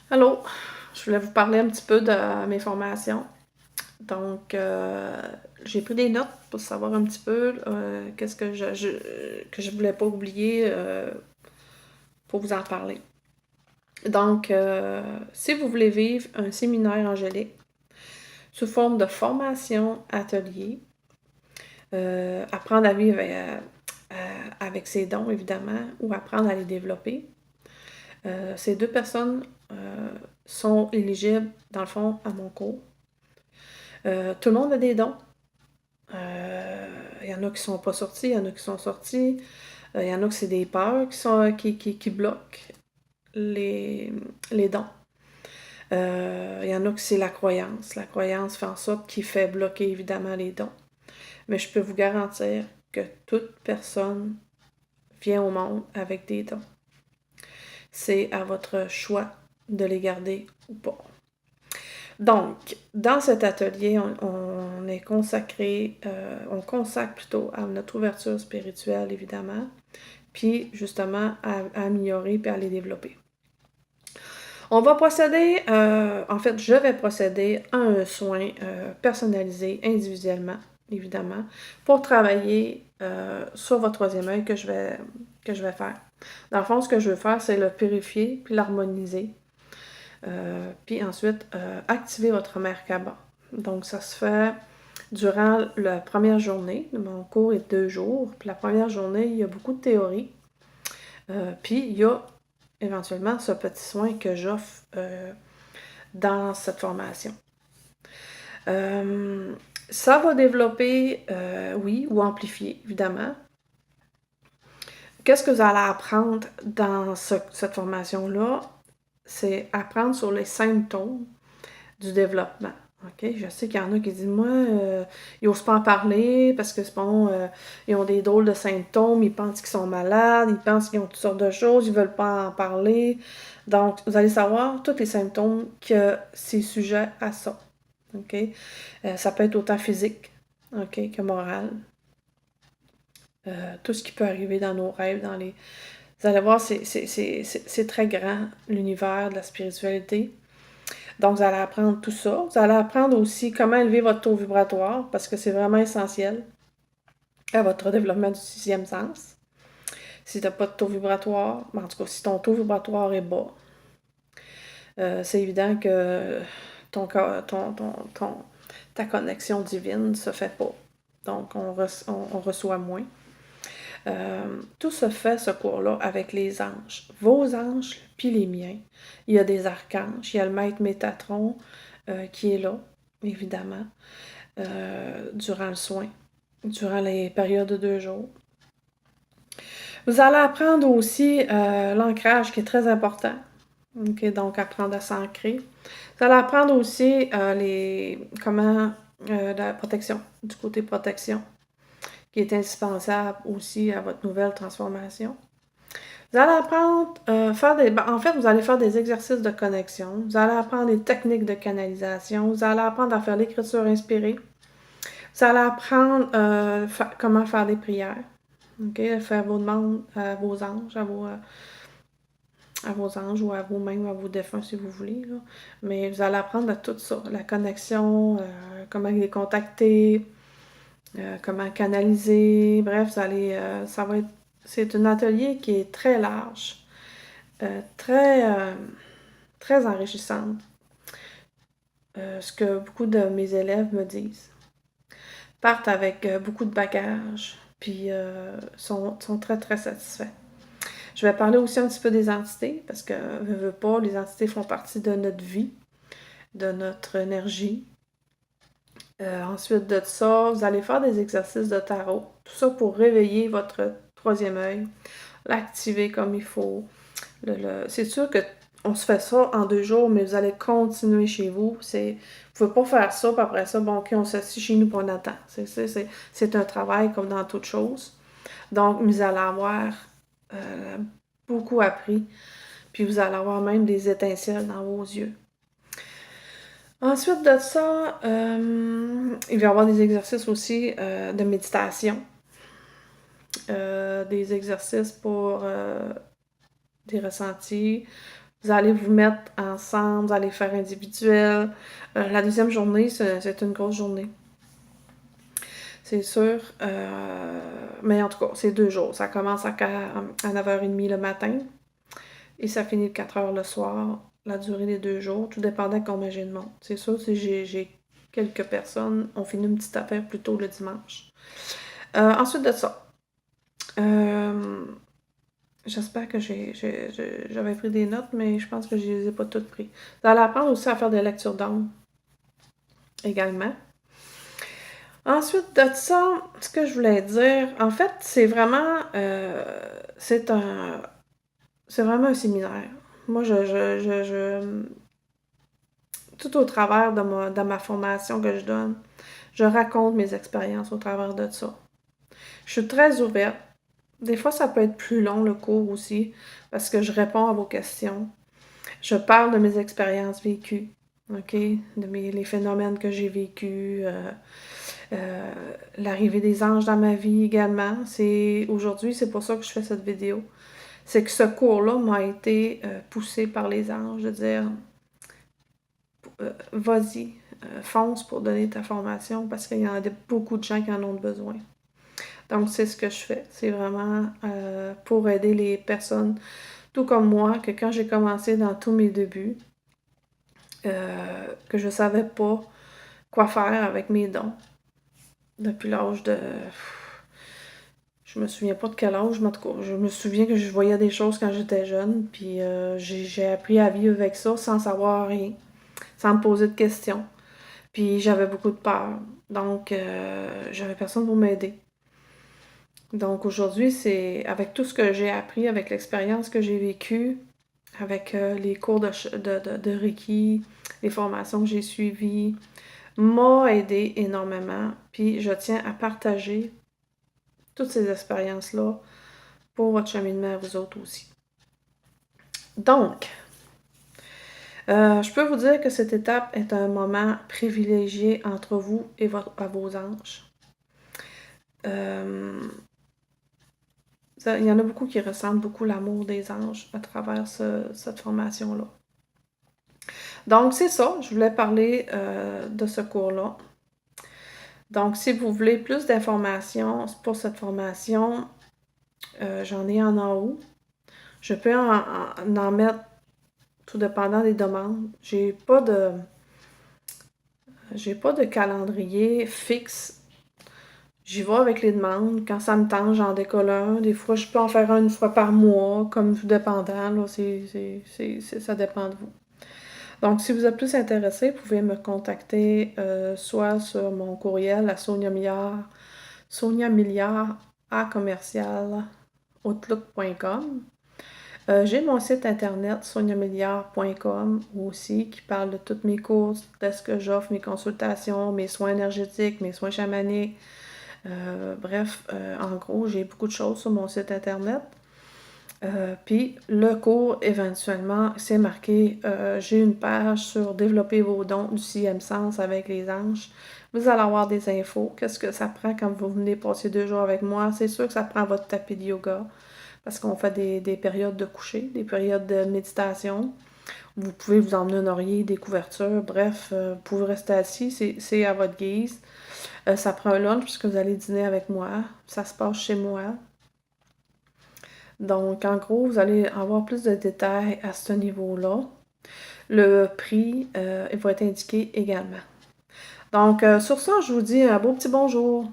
Allô, je voulais vous parler un petit peu de mes formations. Donc, j'ai pris des notes pour savoir un petit peu qu'est-ce que que je voulais pas oublier pour vous en parler. Donc, si vous voulez vivre un séminaire angélique sous forme de formation atelier, apprendre à vivre avec ses dons, évidemment, ou apprendre à les développer, ces deux personnes sont éligibles, dans le fond, à mon cours. Tout le monde a des dons. Il y en a qui sont pas sortis, il y en a qui sont sortis. Il y en a que c'est des peurs qui bloquent les dons. Il y en a que c'est la croyance. La croyance fait en sorte qu'il fait bloquer évidemment les dons. Mais je peux vous garantir que toute personne vient au monde avec des dons. C'est à votre choix de les garder ou pas. Donc, dans cet atelier, on est consacré, on consacre plutôt à notre ouverture spirituelle, évidemment, puis justement à améliorer puis à les développer. On va procéder, en fait, je vais procéder à un soin personnalisé individuellement, évidemment, pour travailler sur votre troisième œil que je vais faire. Dans le fond, ce que je veux faire, c'est le purifier puis l'harmoniser. Puis ensuite, activer votre Merkaba. Donc, ça se fait durant la première journée. Mon cours est 2 jours. Puis la première journée, il y a beaucoup de théorie. Puis il y a éventuellement ce petit soin que j'offre dans cette formation. Ça va développer, oui, ou amplifier, évidemment. Qu'est-ce que vous allez apprendre dans cette formation-là? C'est apprendre sur les symptômes du développement. OK? Je sais qu'il y en a qui disent, moi, ils n'osent pas en parler parce que, bon, ils ont des drôles de symptômes, ils pensent qu'ils sont malades, ils pensent qu'ils ont toutes sortes de choses, ils ne veulent pas en parler. Donc, vous allez savoir tous les symptômes que c'est sujet à ça. OK? Ça peut être autant physique, OK, que moral. Tout ce qui peut arriver dans nos rêves, dans les... Vous allez voir, c'est très grand, l'univers de la spiritualité. Donc, vous allez apprendre tout ça. Vous allez apprendre aussi comment élever votre taux vibratoire, parce que c'est vraiment essentiel à votre développement du sixième sens. Si tu n'as pas de taux vibratoire, en tout cas, si ton taux vibratoire est bas, c'est évident que ton, ta connexion divine ne se fait pas. Donc, on reçoit moins. Tout se fait, ce cours-là, avec les anges. Vos anges, puis les miens. Il y a des archanges. Il y a le maître Métatron qui est là, évidemment, durant le soin, durant les périodes de 2 jours. Vous allez apprendre aussi l'ancrage qui est très important. Okay, donc, apprendre à s'ancrer. Vous allez apprendre aussi la protection, du côté protection, qui est indispensable aussi à votre nouvelle transformation. Vous allez apprendre en fait, vous allez faire des exercices de connexion. Vous allez apprendre des techniques de canalisation. Vous allez apprendre à faire l'écriture inspirée. Vous allez apprendre comment faire des prières. OK? Faire vos demandes à vos anges, à vos anges ou à vous-même, à vos défunts si vous voulez. Là. Mais vous allez apprendre à tout ça. La connexion, comment les contacter, comment canaliser. Bref, ça va être... C'est un atelier qui est très large. Très enrichissante. Ce que beaucoup de mes élèves me disent. Partent avec beaucoup de bagages, puis sont très, très satisfaits. Je vais parler aussi un petit peu des entités, parce que, veux pas, les entités font partie de notre vie, de notre énergie. Ensuite de ça, vous allez faire des exercices de tarot. Tout ça pour réveiller votre troisième œil, l'activer comme il faut. C'est sûr que on se fait ça en 2 jours, mais vous allez continuer chez vous. Vous ne pouvez pas faire ça, puis après ça, bon, OK, on s'assied chez nous pour on attend. C'est un travail comme dans toute chose. Donc, vous allez avoir beaucoup appris, puis vous allez avoir même des étincelles dans vos yeux. Ensuite de ça, il va y avoir des exercices aussi de méditation. Des exercices pour des ressentis, Vous allez vous mettre ensemble, vous allez faire individuel. La deuxième journée, c'est une grosse journée. C'est sûr. Mais en tout cas, c'est 2 jours. Ça commence à 9h30 le matin et ça finit de 4h le soir, la durée des 2 jours, tout dépendant de combien j'ai de monde. C'est sûr, si j'ai quelques personnes, on finit une petite affaire plus tôt le dimanche. Ensuite de ça, j'espère que j'avais pris des notes, mais je pense que je les ai pas toutes prises. Vous allez apprendre aussi à faire des lectures d'âme également. Ensuite de ça, ce que je voulais dire, en fait, c'est vraiment, c'est vraiment un séminaire. Moi, tout au travers de ma formation que je donne, je raconte mes expériences au travers de ça. Je suis très ouverte. Des fois, ça peut être plus long, le cours aussi, parce que je réponds à vos questions. Je parle de mes expériences vécues, OK? Les phénomènes que j'ai vécus, l'arrivée des anges dans ma vie également. Aujourd'hui, c'est pour ça que je fais cette vidéo. C'est que ce cours-là m'a été poussé par les anges de dire vas-y, fonce pour donner ta formation parce qu'il y en a beaucoup de gens qui en ont besoin. Donc, c'est ce que je fais. C'est vraiment pour aider les personnes, tout comme moi, que quand j'ai commencé dans tous mes débuts, que je savais pas quoi faire avec mes dons. Depuis l'âge de... Je me souviens pas de quel âge, mais en tout cas, je me souviens que je voyais des choses quand j'étais jeune, puis j'ai appris à vivre avec ça sans savoir rien, sans me poser de questions. Puis j'avais beaucoup de peur, donc j'avais personne pour m'aider. Donc aujourd'hui, c'est avec tout ce que j'ai appris, avec l'expérience que j'ai vécue, avec les cours de Reiki, les formations que j'ai suivies, m'a aidé énormément. Puis je tiens à partager toutes ces expériences-là pour votre cheminement à vous autres aussi. Donc, je peux vous dire que cette étape est un moment privilégié entre vous et vos anges. Il y en a beaucoup qui ressentent beaucoup l'amour des anges à travers cette formation-là. Donc, c'est ça, je voulais parler de ce cours-là. Donc, si vous voulez plus d'informations pour cette formation, j'en ai en haut. Je peux en mettre tout dépendant des demandes. J'ai pas de calendrier fixe. J'y vais avec les demandes. Quand ça me tente, j'en décolle un. Des fois, je peux en faire une fois par mois, comme tout dépendant. Là, ça dépend de vous. Donc, si vous êtes plus intéressé, vous pouvez me contacter soit sur mon courriel à Sonia Milliard à commercial@outlook.com. J'ai mon site internet soniamilliard.com aussi qui parle de toutes mes courses, de ce que j'offre, mes consultations, mes soins énergétiques, mes soins chamaniques. Bref, en gros, j'ai beaucoup de choses sur mon site internet. Puis le cours, éventuellement, c'est marqué, j'ai une page sur développer vos dons du 6e sens avec les anges. Vous allez avoir des infos. Qu'est-ce que ça prend quand vous venez passer 2 jours avec moi? C'est sûr que ça prend votre tapis de yoga parce qu'on fait des périodes de coucher, des périodes de méditation. Vous pouvez vous emmener un oreiller, des couvertures, bref, vous pouvez rester assis, c'est à votre guise. Ça prend un lunch puisque vous allez dîner avec moi. Ça se passe chez moi. Donc, en gros, vous allez avoir plus de détails à ce niveau-là. Le prix, il va être indiqué également. Donc, sur ça, je vous dis un beau petit bonjour.